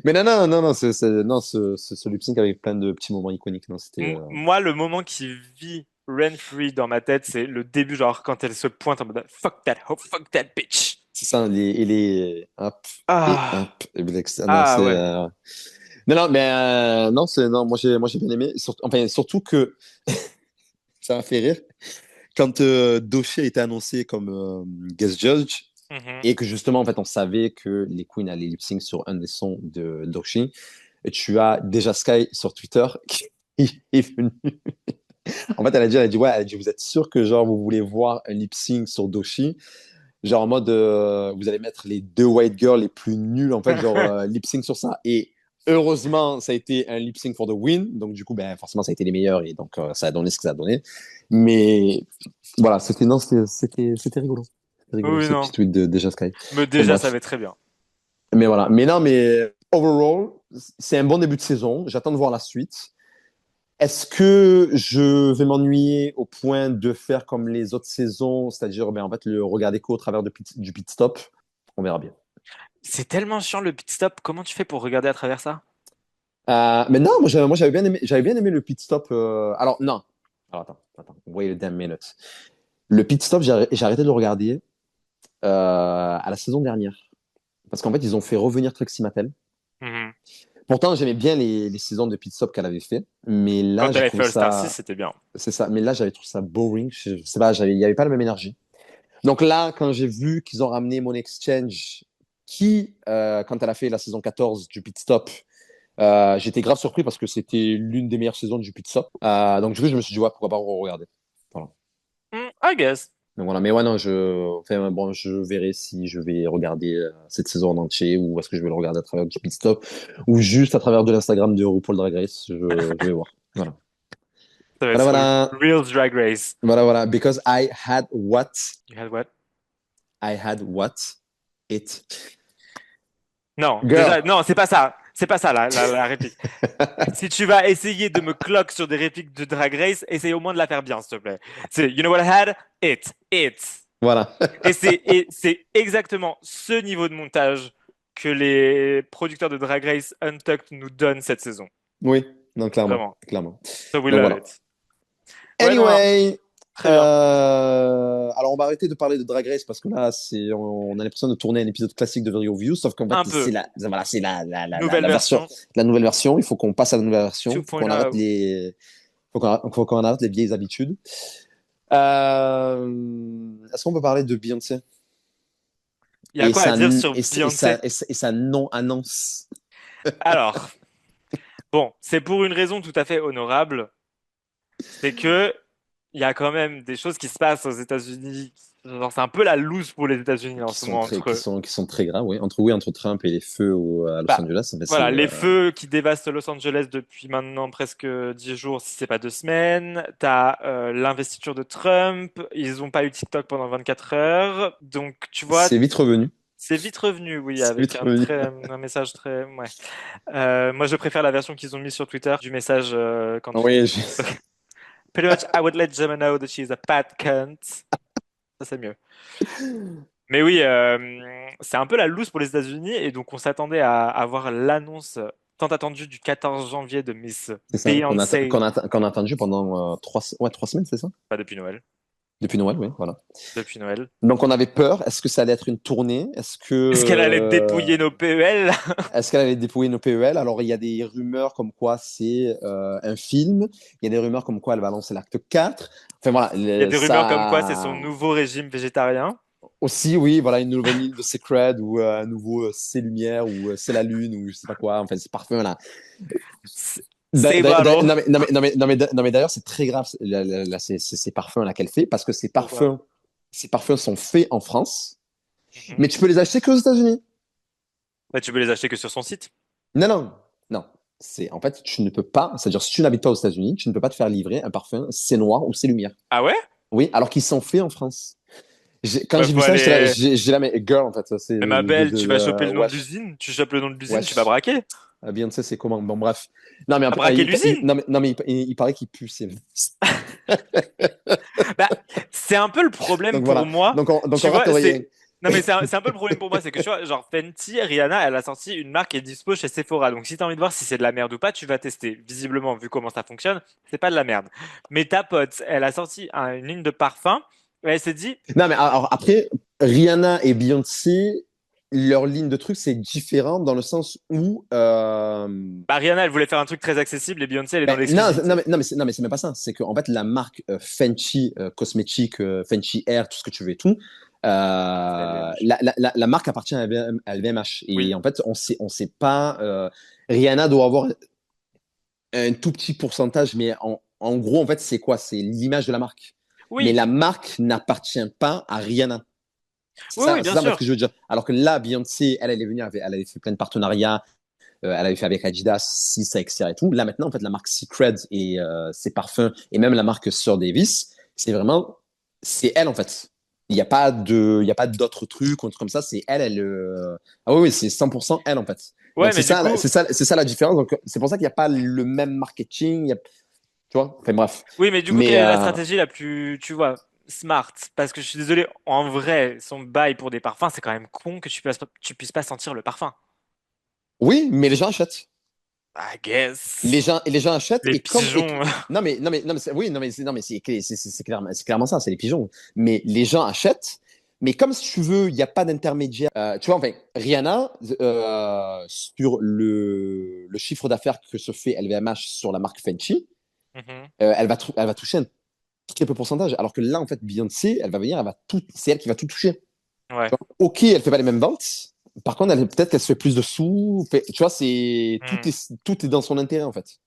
Mais non, non, ce lip sync avec plein de petits moments iconiques, non, c'était. Moi, le moment qui vit rent free dans ma tête, c'est le début, genre quand elle se pointe en mode fuck that hoe, fuck that bitch. C'est ça, les hop et hop. Ah, Non, ah c'est. ouais. Non, mais non, non, moi j'ai bien aimé. Enfin, surtout que ça m'a fait rire quand Doshi a été annoncé comme guest judge Mhm. et que justement, en fait, on savait que les Queens allaient lip sync sur un des sons de Doshi. Et tu as déjà Sky sur Twitter qui est venu. En fait, elle a dit, ouais, elle a dit, vous êtes sûr que genre vous voulez voir un lip sync sur Doshi? Genre en mode, vous allez mettre les deux white girls les plus nuls, en fait, genre lip sync sur ça. Et heureusement, ça a été un lip sync for the win. Donc, du coup, ben, forcément, ça a été les meilleurs. Et donc, ça a donné ce que ça a donné. Mais voilà, c'était rigolo. C'était rigolo, Oui, ce petit non. tweet de Deja Sky. Mais Bon, déjà, ça bref. va très bien. Mais voilà. Mais non, mais overall, c'est un bon début de saison. J'attends de voir la suite. Est-ce que je vais m'ennuyer au point de faire comme les autres saisons, c'est-à-dire ben, en fait, le regarder qu'au travers du pit stop? On verra bien. C'est tellement chiant le pit stop. Comment tu fais pour regarder à travers ça? Mais non, moi j'avais bien aimé le pit stop. Alors non, alors, attends, wait a damn minute. Le pit stop, j'ai arrêté de le regarder à la saison dernière parce qu'en fait ils ont fait revenir Trixie Mattel. Mhm. Pourtant j'aimais bien les saisons de pit stop qu'elle avait fait, mais là Quand elle j'ai avait fait trouvé All Star 6, ça, c'était bien. c'est ça. Mais là j'avais trouvé ça boring. Je sais pas, il y avait pas la même énergie. Donc là, quand j'ai vu qu'ils ont ramené Mon Exchange, qui, quand elle a fait la saison 14 du pit stop, J'étais grave surpris parce que c'était l'une des meilleures saisons du Pizza. Donc du coup, je me suis dit, ouais, pourquoi pas regarder. Voilà. I guess. Donc voilà, mais ouais, non, enfin, bon, je verrai si je vais regarder cette saison en entier ou est-ce que je vais le regarder à travers du pit stop ou juste à travers de l'Instagram de RuPaul Drag Race. Je vais voir. Voilà. Ça va être Voilà, sur voilà. Real Drag Race. Voilà, voilà. Because I had what? You had what? I had what? It. Non, Girl. déjà, non, c'est pas ça. C'est pas ça la réplique. Si tu vas essayer de me cloque sur des répliques de Drag Race, essaye au moins de la faire bien, s'il te plaît. C'est You know what I had? It. Voilà. Et c'est exactement ce niveau de montage que les producteurs de Drag Race Untucked nous donnent cette saison. Oui, non, clairement. Vraiment. Clairement. So we Donc love voilà. it. Ouais, non, non, Anyway, très bien. alors on va arrêter de parler de Drag Race parce que là, on a l'impression de tourner un épisode classique de Video View, sauf qu'en fait, Un peu. voilà, c'est Nouvelle la version, version la nouvelle version. Il faut qu'on passe à la nouvelle version. Il faut qu'on arrête 2.0. faut qu'on arrête les vieilles habitudes. Est-ce qu'on peut parler de Beyoncé Il y a quoi à dire sur Beyoncé? et sa non-annonce? Alors, bon, c'est pour une raison tout à fait honorable. C'est que il y a quand même des choses qui se passent aux États-Unis. Genre, c'est un peu la loose pour les États-Unis en ce moment entre eux. Qui sont très graves, oui. Entre Trump et les feux à Los Bah, Angeles, en fait, voilà, les feux qui dévastent Los Angeles depuis maintenant presque 10 jours, si c'est pas 2 semaines. T'as l'investiture de Trump. Ils n'ont pas eu TikTok pendant 24 heures. Donc, tu vois, c'est vite revenu. c'est vite revenu, oui, C'est vite avec revenu. un message très, ouais. Moi, je préfère la version qu'ils ont mis sur Twitter du message quand tu Oui, dis Pretty much, I would let Gemma know that she's a fat cunt. Ça, c'est mieux. Mais oui, c'est un peu la loose pour les États-Unis et donc on s'attendait à avoir l'annonce tant attendue du 14 janvier de Miss c'est ça, Beyoncé. qu'on a attendu pendant 3 semaines, c'est ça? Pas depuis Noël. Depuis Noël, oui, voilà. Depuis Noël. Donc on avait peur. Est-ce que ça allait être une tournée? Est-ce qu'elle allait dépouiller nos PEL? Est-ce qu'elle allait dépouiller nos PEL? Alors il y a des rumeurs comme quoi c'est un film. Il y a des rumeurs comme quoi elle va lancer l'acte 4. Enfin voilà, Il y a des rumeurs comme quoi c'est son ça nouveau régime végétarien. aussi, oui, voilà, une nouvelle ligne de Secret ou un nouveau C'est Lumière ou C'est la Lune ou je sais pas quoi. Enfin, c'est parfum là. C'est bottle. Non, mais d'ailleurs, c'est très grave, ces parfums-là qu'elle fait, parce que Pourquoi? ces parfums sont faits en France, Mhm. mais tu peux les acheter qu'aux États-Unis. Bah, tu peux les acheter que sur son site. Non, non, non. En fait, tu ne peux pas, c'est-à-dire, si tu n'habites pas aux États-Unis, tu ne peux pas te faire livrer un parfum C'est Noir ou C'est Lumière. Ah ouais? Oui, alors qu'ils sont faits en France. Quand Bah, j'ai vu faut ça, aller. j'ai là, mais girl, en fait, ça, c'est Mais ma belle, tu vas choper le nom de wesh, l'usine, tu chopes le nom de l'usine, tu vas wesh. braquer. Beyoncé, c'est comment? Bon, bref. Non, mais, À braquer l'usine. non, mais il paraît qu'il pue. Bah, c'est un peu le problème Donc pour voilà. moi. Donc Tu on rate vois, rien. non mais c'est un peu le problème pour moi, c'est que tu vois, genre Fenty, Rihanna, elle a sorti une marque qui est dispo chez Sephora. Donc si t'as envie de voir si c'est de la merde ou pas, tu vas tester. Visiblement, vu comment ça fonctionne, c'est pas de la merde. Mais ta pote, elle a sorti une ligne de parfum et elle s'est dit, Non, mais alors après, Rihanna et Beyoncé, leur ligne de trucs, c'est différent dans le sens où. bah Rihanna, elle voulait faire un truc très accessible et Beyoncé, elle est dans Non, l'exclusivité. non, mais c'est même pas ça. C'est qu'en fait, la marque Fenty cosmétique, Fenty Hair, tout ce que tu veux et tout, LVMH. la marque appartient à LVMH. Et Oui. en fait, on sait pas. Rihanna doit avoir un tout petit pourcentage, mais en gros, en fait, c'est quoi? C'est l'image de la marque. Mais Oui. la marque n'appartient pas à Rihanna. Oui, oui, C'est bien ça en fait, ce sûr. que je veux dire. Alors que là, Beyoncé, elle est venue, elle avait fait plein de partenariats, elle avait fait avec Adidas, Sisa, etc. Et tout. Là, maintenant, en fait, la marque Secret et ses parfums, et même la marque Sir Davis, c'est elle, en fait. Il y a pas d'autres trucs ou un truc comme ça. C'est ah oui, c'est 100% elle, en fait. Ouais, Donc, mais du coup, c'est ça la différence. Donc, c'est pour ça qu'il n'y a pas le même marketing. Tu vois? Enfin, bref. oui, mais du coup, quelle Mais, est la stratégie la plus, tu vois, smart? Parce que je suis désolé, en vrai, son bail pour des parfums, c'est quand même con que tu puisses pas sentir le parfum. oui, mais les gens achètent. I guess. Les gens achètent Les et comme pigeons. non mais oui non mais c'est clairement ça, c'est les pigeons. Mais les gens achètent, mais comme si tu veux, il n'y a pas d'intermédiaire. Tu vois, enfin, Rihanna sur le chiffre d'affaires que se fait LVMH sur la marque Fenty, Mhm. elle va toucher un très peu pourcentage. Alors que là, en fait, Beyoncé, elle va venir, c'est elle qui va tout toucher. Ouais. Ok, elle fait pas les mêmes ventes, Par contre, peut-être qu'elle se fait plus de sous. Tu vois, Hmm. tout est dans son intérêt, en fait.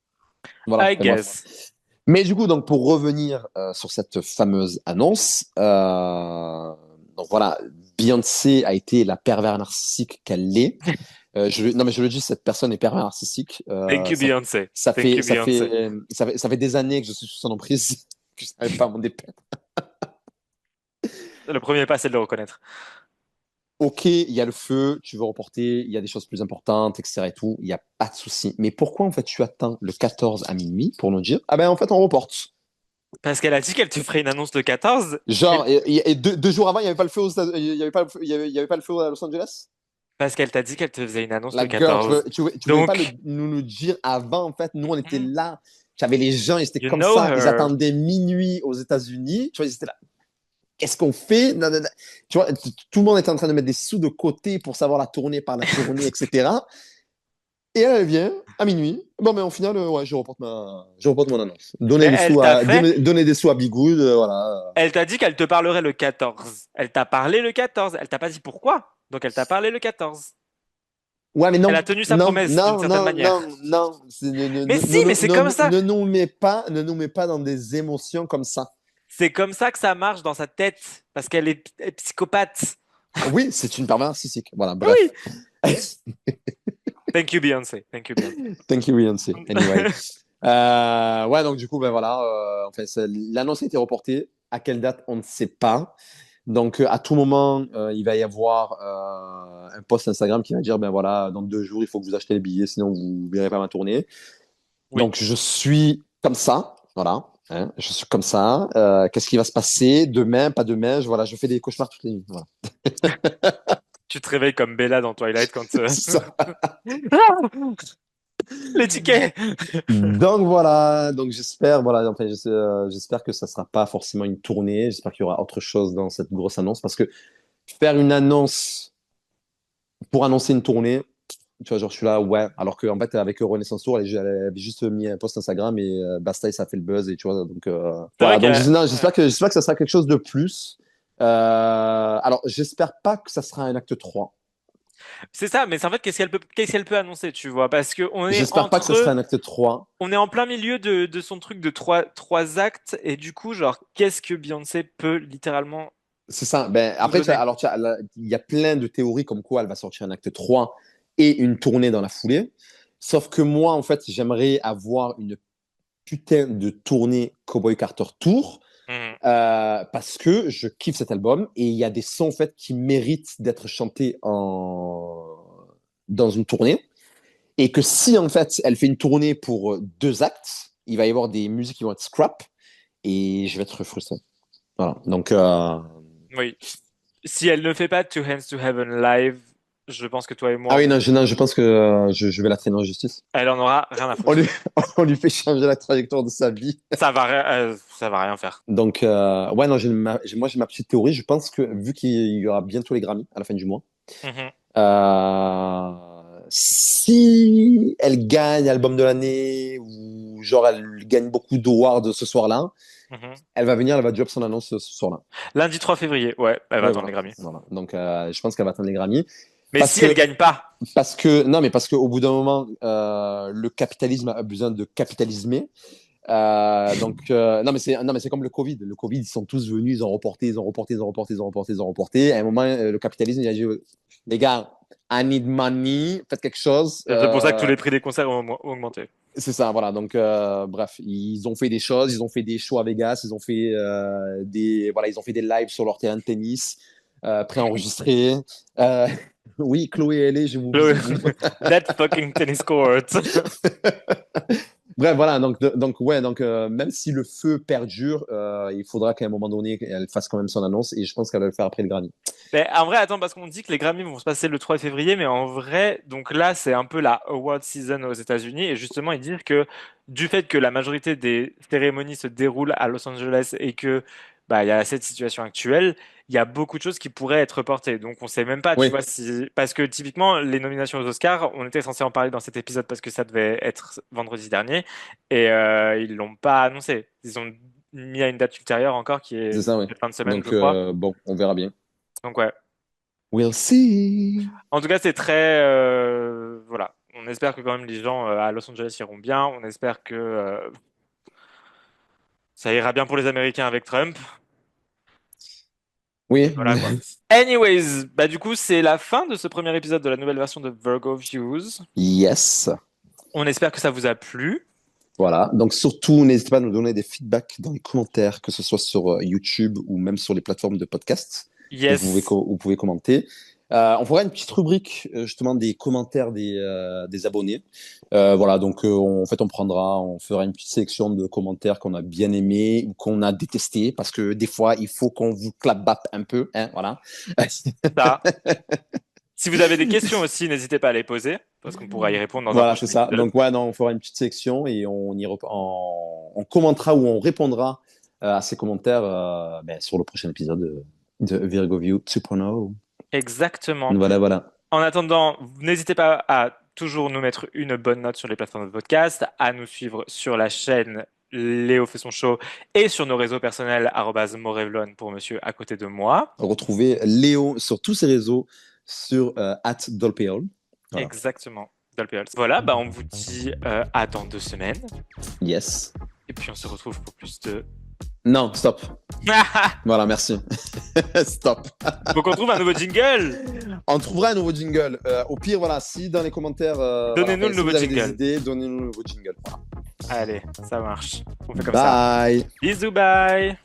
Voilà, I enfin, bref. guess. Mais du coup, donc, pour revenir sur cette fameuse annonce, donc voilà, Beyoncé a été la pervers narcissique qu'elle est. Non, mais je le dis, cette personne est pervers narcissique. Thank you, Beyoncé. Ça Thank fait, you, Beyoncé. ça fait des années que je suis sous son emprise, que je n'arrive pas à m'en dépaître. Le premier pas, c'est de le reconnaître. Ok, il y a le feu, tu veux reporter, il y a des choses plus importantes, etc. et tout, il n'y a pas de souci. Mais pourquoi en fait tu attends le 14 à minuit pour nous dire, ah ben en fait on reporte. Parce qu'elle a dit qu'elle te ferait une annonce le 14. Genre, et deux jours avant, il n'y avait pas le feu il y avait pas, il y avait pas le feu à Los Angeles? Parce qu'elle t'a dit qu'elle te faisait une annonce La le girl, 14. tu voulais pas Donc, nous dire avant, en fait, nous on était là, j'avais les gens, ils étaient you comme know ça, ils her. attendaient minuit aux États-Unis, tu vois, ils étaient là. Qu'est-ce qu'on fait? Non, non, non. Tu vois, tout le monde était en train de mettre des sous de côté pour savoir la tournée par la tournée, etc. Et elle vient à minuit. Bon, mais au final, ouais, je reporte mon annonce. Mais elle t'a fait, Donner des sous à Bigoud, voilà. elle t'a dit qu'elle te parlerait le 14. Elle t'a parlé le 14. Elle t'a pas dit pourquoi. Donc elle t'a parlé le 14. Ouais, mais Elle non, a tenu sa non, promesse d'une non, certaine non, manière. non, non. Mais si, mais c'est comme ça. Ne nous mets pas dans des émotions comme ça. C'est comme ça que ça marche dans sa tête. Parce qu'elle est psychopathe. Oui, c'est une perverse narcissique. Voilà, bref. Oui. Thank you, Beyoncé. Thank you, Beyoncé. Thank you, Beyoncé. Anyway. Ouais, donc du coup, ben voilà. Enfin, l'annonce a été reportée. À quelle date, on ne sait pas. Donc, à tout moment, il va y avoir un post Instagram qui va dire, ben voilà, dans 2 jours, il faut que vous achetez les billets, sinon vous ne verrez pas ma tournée. Oui. Donc, je suis comme ça, voilà. Hein, je suis comme ça. Qu'est-ce qui va se passer demain, pas demain? Voilà, je fais des cauchemars toutes les nuits. Voilà. Tu te réveilles comme Bella dans Twilight quand... C'est ça. Les tickets! Donc voilà, donc j'espère, voilà, enfin, j'espère que ça sera pas forcément une tournée. J'espère qu'il y aura autre chose dans cette grosse annonce parce que faire une annonce pour annoncer une tournée, tu vois, genre, je suis là, ouais. Alors qu'en fait, avec Renaissance Tour, elle avait juste mis un post Instagram et basta, et ça a fait le buzz. Et tu vois, donc, C'est vrai voilà. que Donc, non, j'espère que ça sera quelque chose de plus. Alors, j'espère pas que ça sera un acte 3. c'est ça, mais c'est en fait, qu'est-ce qu'elle peut annoncer, tu vois? Parce que J'espère pas que ça sera un acte 3. on est en plein milieu de son truc de trois actes, et du coup, genre, qu'est-ce que Beyoncé peut littéralement C'est ça. Ben, nous après, donner? il y a plein de théories comme quoi elle va sortir un acte 3 et une tournée dans la foulée. Sauf que moi, en fait, j'aimerais avoir une putain de tournée Cowboy Carter Tour. Mhm. Parce que je kiffe cet album et il y a des sons en fait qui méritent d'être chantés dans une tournée et que si en fait elle fait une tournée pour 2 actes, il va y avoir des musiques qui vont être scrap et je vais être frustré. Voilà. Donc Oui. Si elle ne fait pas Two Hands to Heaven live, je pense que toi et ah moi, oui non, je pense que je vais la traîner en justice. elle en aura rien à On foutre. lui, on lui fait changer la trajectoire de sa vie. Ça va rien faire. Donc ouais non moi j'ai ma petite théorie. Je pense que vu qu'il y aura bientôt les Grammy à la fin du mois. Mhm. Si elle gagne album de l'année ou genre elle gagne beaucoup d'awards ce soir-là, Mhm. elle va drop son annonce ce soir-là. Lundi 3 février, ouais, elle va Oui, attendre les voilà. Grammys. Voilà. Donc je pense qu'elle va atteindre les Grammys Mais parce si elle que gagne pas, non mais parce qu'au bout d'un moment le capitalisme a besoin de capitalismer. Non mais c'est comme le Covid. Le Covid ils sont tous venus, ils ont reporté, ils ont reporté, ils ont reporté, ils ont reporté, ils ont reporté. À un moment le capitalisme il a dit les gars, I need money, faites quelque chose. c'est pour ça que tous les prix des concerts ont augmenté. C'est ça, voilà. Donc, bref, ils ont fait des choses, ils ont fait des shows à Vegas, voilà, ils ont fait des lives sur leur terrain de tennis, préenregistrés. Euh, oui, Chloé, elle est, je vous Le- visite, vous. That fucking tennis court. Bref, voilà. Ouais, même si le feu perdure, il faudra qu'à un moment donné, elle fasse quand même son annonce, et je pense qu'elle va le faire après le Grammy. Mais en vrai, attends, parce qu'on dit que les Grammys vont se passer le 3 février, mais en vrai, donc là, c'est un peu la award season aux États-Unis, et justement, ils disent que du fait que la majorité des cérémonies se déroulent à Los Angeles et que bah il y a cette situation actuelle, il y a beaucoup de choses qui pourraient être reportées. Donc on sait même pas, tu Oui, vois, si parce que typiquement les nominations aux Oscars, on était censé en parler dans cet épisode parce que ça devait être vendredi dernier, et ils l'ont pas annoncé. Ils ont mis à une date ultérieure encore qui est c'est ça, oui. de fin de semaine, je Donc, crois. bon, on verra bien. Donc ouais. We'll see. En tout cas, c'est très... voilà. On espère que quand même les gens à Los Angeles iront bien. On espère que ça ira bien pour les Américains avec Trump. Et Oui, voilà quoi. Anyways, bah du coup, c'est la fin de ce premier épisode de la nouvelle version de Virgo Views. yes. On espère que ça vous a plu. Voilà. Donc, surtout, n'hésitez pas à nous donner des feedbacks dans les commentaires, que ce soit sur YouTube ou même sur les plateformes de podcast. Yes, Vous pouvez commenter. On fera une petite rubrique, justement, des commentaires des abonnés. Voilà. Donc, en fait, on fera une petite sélection de commentaires qu'on a bien aimés ou qu'on a détestés, parce que des fois, il faut qu'on vous clap-bappe un peu. Hein, voilà. ça. Si vous avez des questions aussi, n'hésitez pas à les poser, parce qu'on pourra y répondre dans un Voilà, c'est prochain ça. épisode. Donc, ouais, non, on fera une petite section et on commentera ou on répondra à ces commentaires sur le prochain épisode de Virgo View 2.0. Exactement. Voilà, voilà. En attendant, n'hésitez pas à toujours nous mettre une bonne note sur les plateformes de podcast, à nous suivre sur la chaîne Léo fait son show et sur nos réseaux personnels @morevlon pour monsieur à côté de moi. Retrouvez Léo sur tous ses réseaux sur @dolpeol. Voilà. Exactement. Dolpeols. Voilà, bah on vous dit à dans 2 semaines. Yes. Et puis on se retrouve pour plus de... Non, stop. Voilà, merci. Stop. Donc on trouve un nouveau jingle. On trouvera un nouveau jingle. Au pire, voilà, si dans les commentaires, Donnez-nous le si nouveau vous avez des jingle. idées, donnez-nous le nouveau jingle. Voilà. Allez, ça marche. On fait comme ça. Bye. Bisous, bye.